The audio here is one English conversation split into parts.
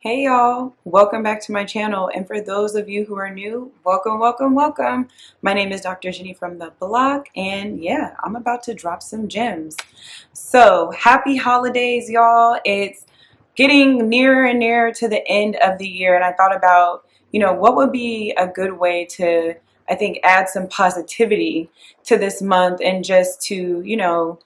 Hey y'all, welcome back to my channel, and for those of you who are new, welcome. My name is Dr. Ghynmarie from the blog, and yeah, I'm about to drop some gems. So happy holidays, y'all. It's getting nearer and nearer to the end of the year, and I thought about, what would be a good way to, I think, add some positivity to this month and just to,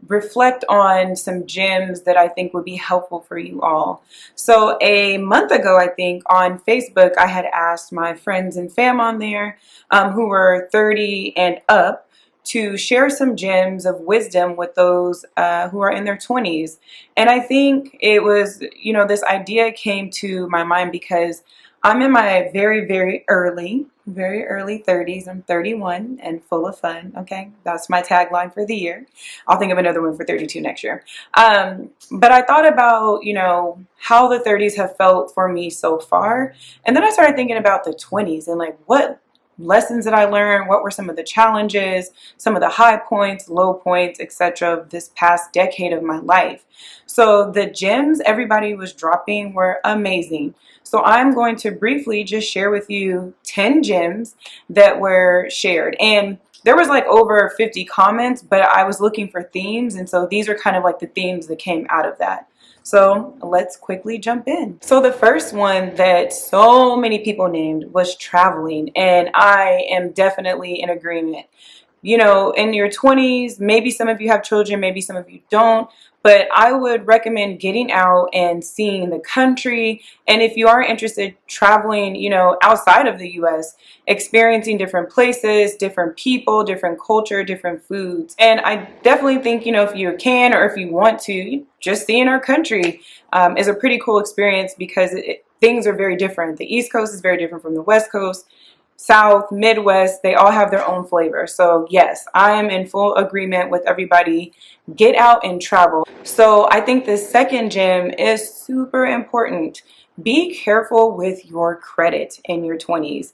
reflect on some gems that I think would be helpful for you all. So a month ago, I think, on Facebook, I had asked my friends and fam on there who were 30 and up to share some gems of wisdom with those who are in their 20s. And I think it was, this idea came to my mind because I'm in my very early 30s. I'm 31 and full of fun. Okay, that's my tagline for the year. I'll think of another one for 32 next year. But I thought about, how the 30s have felt for me so far. And then I started thinking about the 20s and like what lessons did I learn? What were some of the challenges, some of the high points, low points, etc. of this past decade of my life? So the gems everybody was dropping were amazing. So I'm going to briefly just share with you 10 gems that were shared. And there was like over 50 comments, but I was looking for themes. And so these are kind of like the themes that came out of that. So let's quickly jump in. So the first one that so many people named was traveling. And I am definitely in agreement. In your 20s, maybe some of you have children, maybe some of you don't, but I would recommend getting out and seeing the country. And if you are interested traveling, outside of the US, experiencing different places, different people, different culture, different foods. And I definitely think, if you can or if you want to, just seeing our country is a pretty cool experience because things are very different. The East Coast is very different from the West Coast. South, Midwest, they all have their own flavor. So yes, I am in full agreement with everybody. Get out and travel. So I think the second gem is super important. Be careful with your credit in your 20s.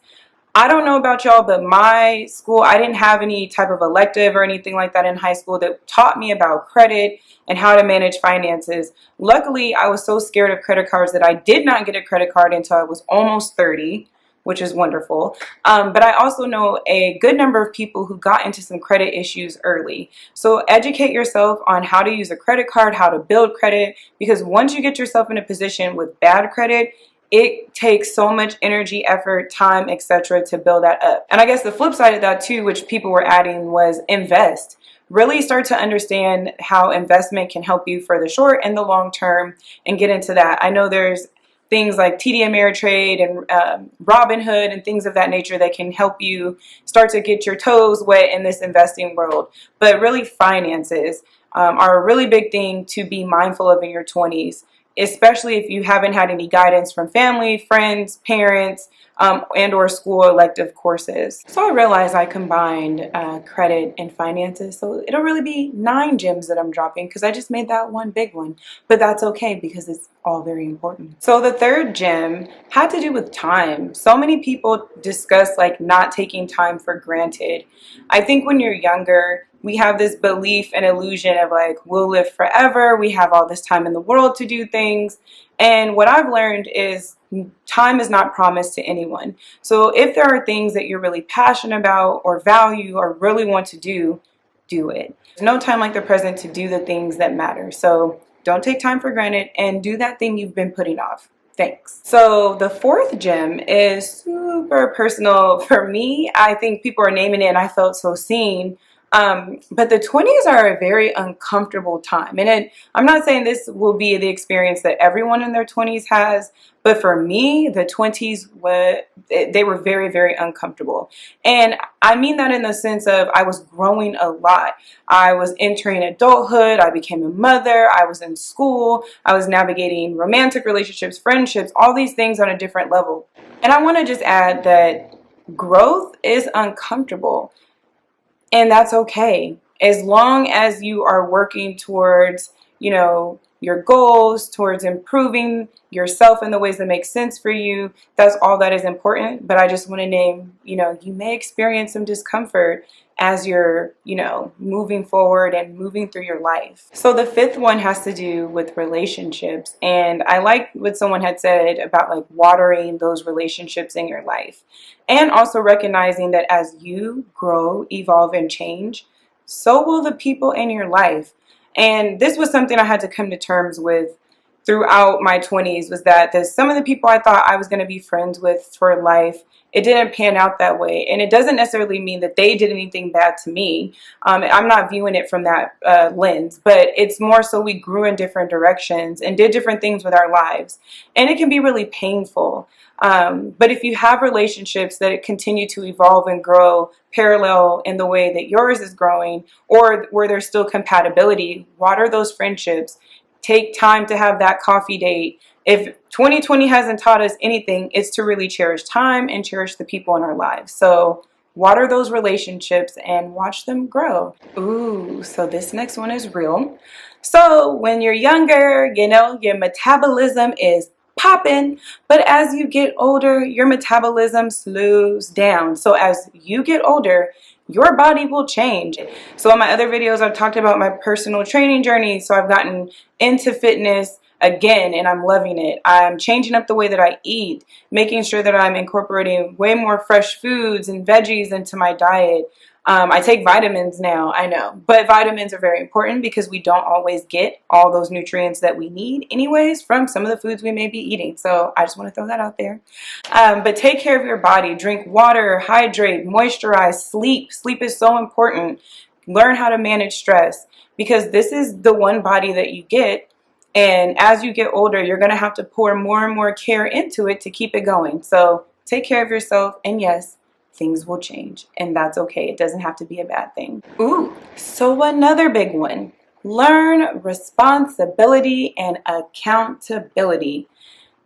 I don't know about y'all, but my school, I didn't have any type of elective or anything like that in high school that taught me about credit and how to manage finances. Luckily, I was so scared of credit cards that I did not get a credit card until I was almost 30. Which is wonderful. But I also know a good number of people who got into some credit issues early. So educate yourself on how to use a credit card, how to build credit, because once you get yourself in a position with bad credit, it takes so much energy, effort, time, etc. to build that up. And I guess the flip side of that too, which people were adding, was invest. Really start to understand how investment can help you for the short and the long term and get into that. I know there's things like TD Ameritrade and Robinhood and things of that nature that can help you start to get your toes wet in this investing world. But really finances are a really big thing to be mindful of in your 20s, especially if you haven't had any guidance from family, friends, parents, and or school elective courses. So I realized I combined credit and finances. So it'll really be 9 gems that I'm dropping because I just made that one big one. But that's okay because it's all very important. So the third gem had to do with time. So many people discuss like not taking time for granted. I think when you're younger, we have this belief and illusion of like, we'll live forever. We have all this time in the world to do things. And what I've learned is time is not promised to anyone. So if there are things that you're really passionate about or value or really want to do, do it. There's no time like the present to do the things that matter. So don't take time for granted and do that thing you've been putting off. Thanks. So the fourth gem is super personal for me. I think people are naming it and I felt so seen. But the 20s are a very uncomfortable time. And I'm not saying this will be the experience that everyone in their 20s has, but for me, the 20s they were very uncomfortable. And I mean that in the sense of I was growing a lot. I was entering adulthood. I became a mother. I was in school. I was navigating romantic relationships, friendships, all these things on a different level. And I want to just add that growth is uncomfortable. And that's okay. As long as you are working towards, your goals, towards improving yourself in the ways that make sense for you. That's all that is important. But I just want to name, you know, you may experience some discomfort as you're, you know, moving forward and moving through your life. So the fifth one has to do with relationships. And I like what someone had said about like watering those relationships in your life. And also recognizing that as you grow, evolve, and change, so will the people in your life. And this was something I had to come to terms with throughout my 20s, was that some of the people I thought I was going to be friends with for life, it didn't pan out that way. And it doesn't necessarily mean that they did anything bad to me. I'm not viewing it from that lens, but it's more so we grew in different directions and did different things with our lives. And it can be really painful. But if you have relationships that continue to evolve and grow parallel in the way that yours is growing, or where there's still compatibility, water those friendships. Take time to have that coffee date. If 2020 hasn't taught us anything, it's to really cherish time and cherish the people in our lives. So water those relationships and watch them grow. Ooh, so this next one is real. So when you're younger, you know, your metabolism is popping, but as you get older, your metabolism slows down. So as you get older, your body will change. So in my other videos, I've talked about my personal training journey. So I've gotten into fitness again, and I'm loving it. I'm changing up the way that I eat, making sure that I'm incorporating way more fresh foods and veggies into my diet. I take vitamins now, I know, but vitamins are very important because we don't always get all those nutrients that we need anyways from some of the foods we may be eating. So I just want to throw that out there. But take care of your body. Drink water, hydrate, moisturize, sleep. Sleep is so important. Learn how to manage stress, because this is the one body that you get. And as you get older, you're going to have to pour more and more care into it to keep it going. So take care of yourself. And yes, things will change, and that's okay. It doesn't have to be a bad thing. Ooh, so another big one. Learn responsibility and accountability.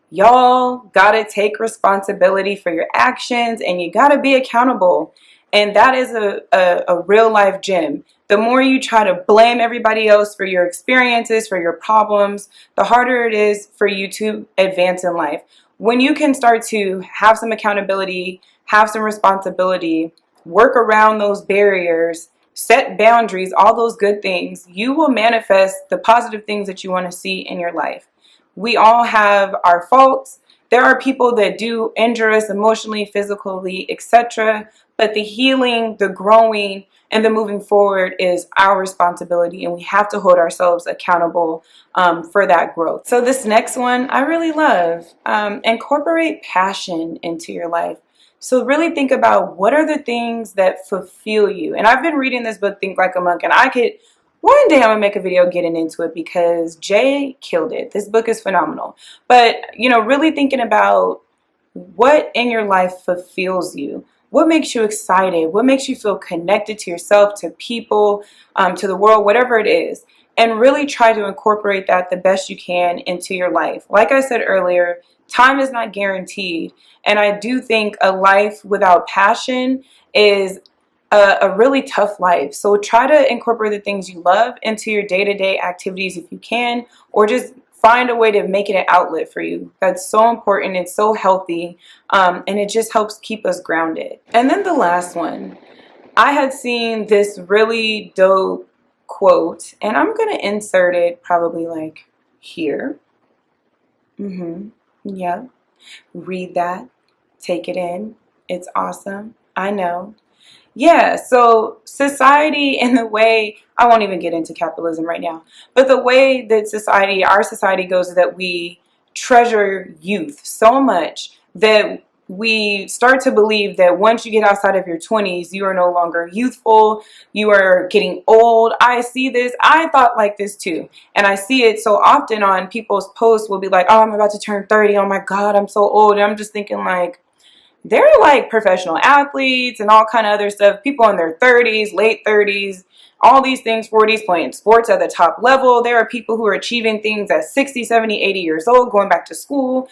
Y'all gotta take responsibility for your actions, and you gotta be accountable. And that is a real life gem. The more you try to blame everybody else for your experiences, for your problems, the harder it is for you to advance in life. When you can start to have some accountability, have some responsibility, work around those barriers, set boundaries, all those good things, you will manifest the positive things that you want to see in your life. We all have our faults. There are people that do injure us emotionally, physically, etc. But the healing, the growing, and the moving forward is our responsibility, and we have to hold ourselves accountable for that growth. So this next one I really love. Incorporate passion into your life. So really think about, what are the things that fulfill you? And I've been reading this book, Think Like a Monk, and one day I'm gonna make a video getting into it because Jay killed it. This book is phenomenal. But, you know, really thinking about what in your life fulfills you. What makes you excited? What makes you feel connected to yourself, to people, to the world, whatever it is. And really try to incorporate that the best you can into your life. Like I said earlier, time is not guaranteed. And I do think a life without passion is a really tough life. So try to incorporate the things you love into your day-to-day activities if you can, or just find a way to make it an outlet for you. That's so important. It's so healthy. And it just helps keep us grounded. And then the last one, I had seen this really dope quote, and I'm going to insert it probably like here. Yeah. Read that. Take it in. It's awesome. I know. Yeah, so society, and the way, I won't even get into capitalism right now, but the way that society, our society goes, is that we treasure youth so much that we start to believe that once you get outside of your 20s, you are no longer youthful, you are getting old. I see this, I thought like this too, and I see it so often on people's posts will be like, oh, I'm about to turn 30, oh my God, I'm so old, and I'm just thinking like, they're like professional athletes and all kind of other stuff. People in their 30s, late 30s, all these things, 40s, playing sports at the top level. There are people who are achieving things at 60, 70, 80 years old, going back to school.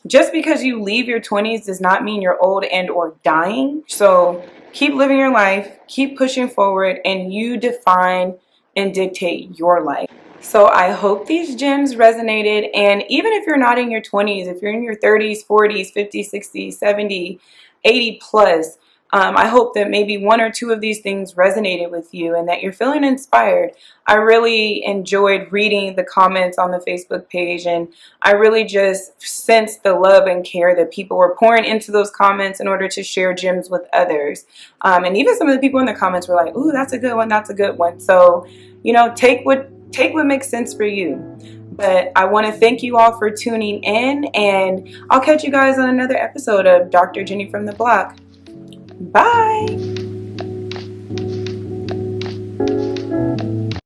Just because you leave your 20s does not mean you're old and or dying. So keep living your life, keep pushing forward, and you define and dictate your life. So I hope these gems resonated, and even if you're not in your 20s, if you're in your 30s, 40s, 50s, 60s, 70, 80 plus, I hope that maybe one or two of these things resonated with you and that you're feeling inspired. I really enjoyed reading the comments on the Facebook page, and I really just sensed the love and care that people were pouring into those comments in order to share gems with others. And even some of the people in the comments were like, "Ooh, that's a good one, that's a good one." So, take what makes sense for you. But I want to thank you all for tuning in, and I'll catch you guys on another episode of Dr. Jenny from the Block. Bye.